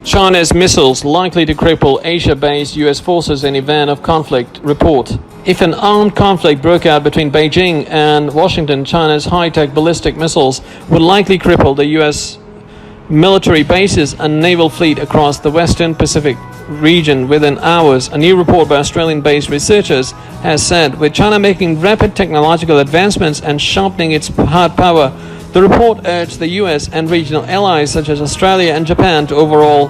China's missiles likely to cripple Asia-based US forces in event of conflict, report. If an armed conflict broke out between Beijing and Washington, China's high-tech ballistic missiles would likely cripple the US military bases and naval fleet across the Western Pacific region within hours. A new report by Australian-based researchers has said, with China making rapid technological advancements and sharpening its hard power, the report urged the US and regional allies such as Australia and Japan to overhaul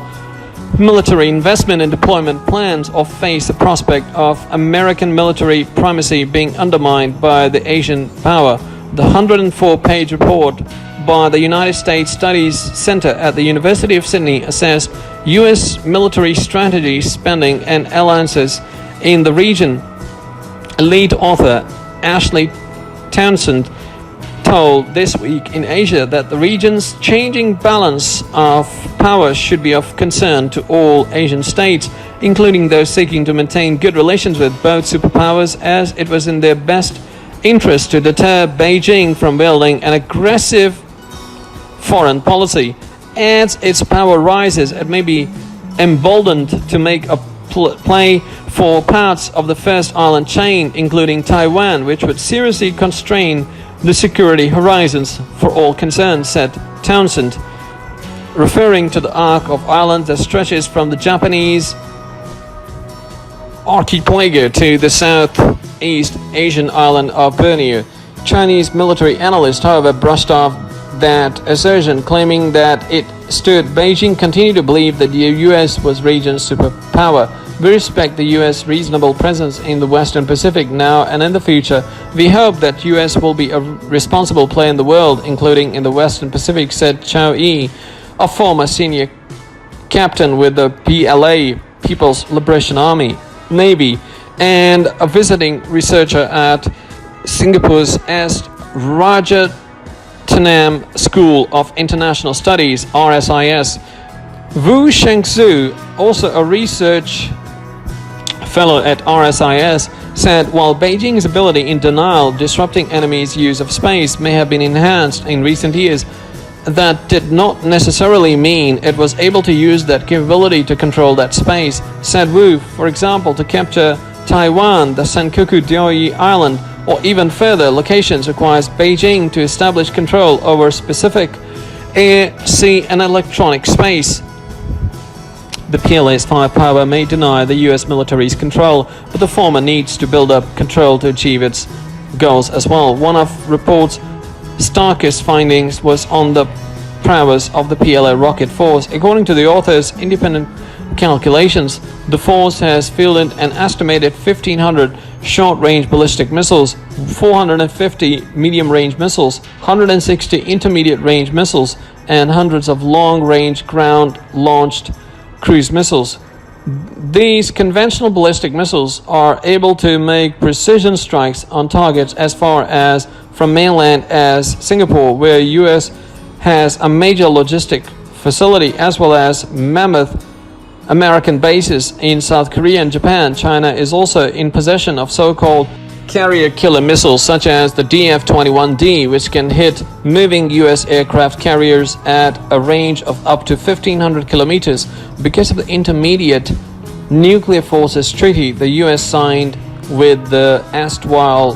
military investment and deployment plans or face the prospect of American military primacy being undermined by the Asian power. The 104-page report by the United States Studies Center at the University of Sydney assessed US military strategy, spending and alliances in the region. Lead author Ashley Townsend told This Week in Asia that the region's changing balance of power should be of concern to all Asian states, including those seeking to maintain good relations with both superpowers, as it was in their best interest to deter Beijing from wielding an aggressive foreign policy. As its power rises, it may be emboldened to make a play for parts of the first island chain, including Taiwan, which would seriously constrain the security horizons for all concerned, said Townsend, referring to the arc of islands that stretches from the Japanese archipelago to the Southeast Asian island of Borneo. Chinese military analysts, however, brushed off that assertion, claiming that it stood. Beijing continued to believe that the US was region's superpower. We respect the US reasonable presence in the Western Pacific now and in the future. We hope that US will be a responsible player in the world, including in the Western Pacific, said Chow Yi, a former senior captain with the PLA, People's Liberation Army, Navy, and a visiting researcher at Singapore's Est Rajaratnam School of International Studies, RSIS. Wu Shengzhu, also a research fellow at RSIS, said while Beijing's ability in denial, disrupting enemies' use of space, may have been enhanced in recent years, that did not necessarily mean it was able to use that capability to control that space, said Wu. For example, to capture Taiwan, the Senkaku Diaoyu Island, or even further locations requires Beijing to establish control over specific air, sea, and electronic space. The PLA's firepower may deny the US military's control, but the former needs to build up control to achieve its goals as well. One of report's starkest findings was on the prowess of the PLA rocket force. According to the author's independent calculations, the force has fielded an estimated 1,500 short-range ballistic missiles, 450 medium-range missiles, 160 intermediate-range missiles, and hundreds of long-range ground-launched cruise missiles. These conventional ballistic missiles are able to make precision strikes on targets as far as from mainland as Singapore, where US has a major logistic facility, as well as mammoth American bases in South Korea and Japan. China is also in possession of so-called carrier killer missiles such as the DF-21D, which can hit moving US aircraft carriers at a range of up to 1,500 kilometers. Because of the Intermediate Nuclear Forces Treaty the US signed with the erstwhile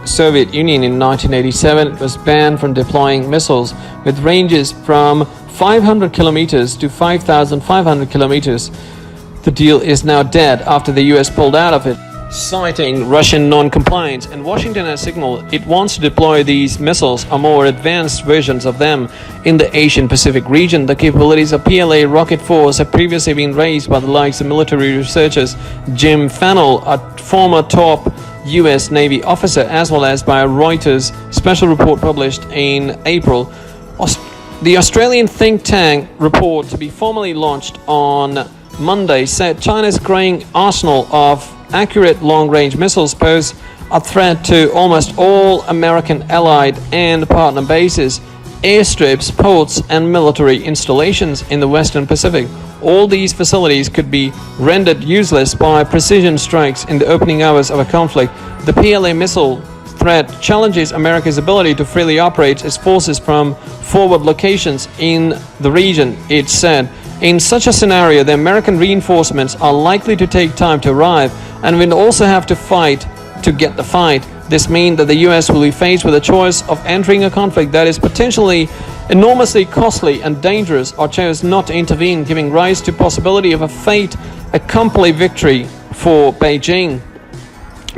Soviet Union in 1987, it was banned from deploying missiles with ranges from 500 kilometers to 5,500 kilometers. The deal is now dead after the US pulled out of it, citing Russian non-compliance, and Washington has signaled it wants to deploy these missiles or more advanced versions of them in the Asian Pacific region. The capabilities of PLA rocket force have previously been raised by the likes of military researchers Jim Fennell, a former top US Navy officer, as well as by a Reuters special report published in April. The Australian think tank report, to be formally launched on Monday, said China's growing arsenal of accurate long-range missiles pose a threat to almost all American allied and partner bases, airstrips, ports, and military installations in the Western Pacific. All these facilities could be rendered useless by precision strikes in the opening hours of a conflict. The PLA missile threat challenges America's ability to freely operate its forces from forward locations in the region, it said, In such a scenario, the American reinforcements are likely to take time to arrive and will also have to fight to get the fight. This means that the US will be faced with a choice of entering a conflict that is potentially enormously costly and dangerous, or choose not to intervene, giving rise to possibility of a fait accompli victory for Beijing,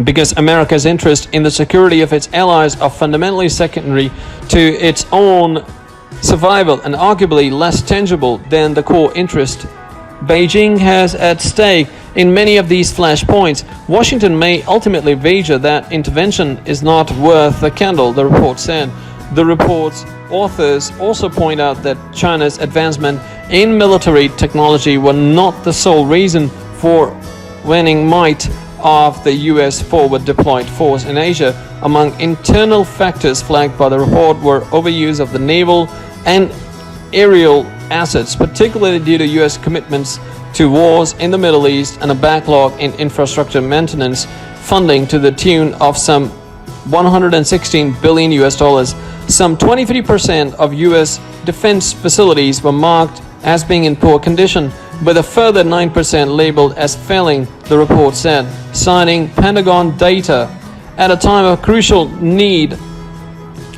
because America's interest in the security of its allies are fundamentally secondary to its own survival and arguably less tangible than the core interest Beijing has at stake. In many of these flashpoints, Washington may ultimately wager that intervention is not worth the candle, the report said. The report's authors also point out that China's advancement in military technology were not the sole reason for waning might of the US forward deployed force in Asia. Among internal factors flagged by the report were overuse of the naval and aerial assets, particularly due to US commitments to wars in the Middle East and a backlog in infrastructure maintenance funding to the tune of some 116 billion US dollars. Some 23% of US defense facilities were marked as being in poor condition, with a further 9% labeled as failing, the report said, citing Pentagon data. At a time of crucial need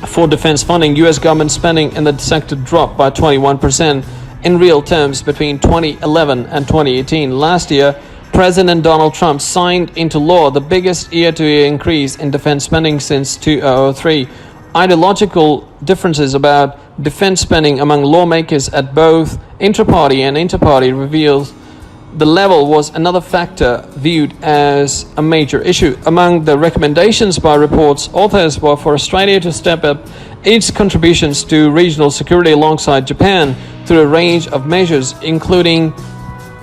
for defense funding, US government spending in the sector dropped by 21% in real terms between 2011 and 2018. Last year, President Donald Trump signed into law the biggest year-to-year increase in defense spending since 2003. Ideological differences about defense spending among lawmakers at both intra-party and inter-party reveals the level was another factor viewed as a major issue. Among the recommendations by report's authors were for Australia to step up its contributions to regional security alongside Japan through a range of measures, including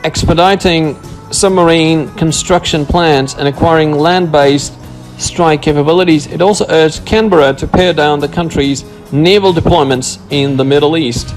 expediting submarine construction plans and acquiring land-based strike capabilities. It also urged Canberra to pare down the country's naval deployments in the Middle East.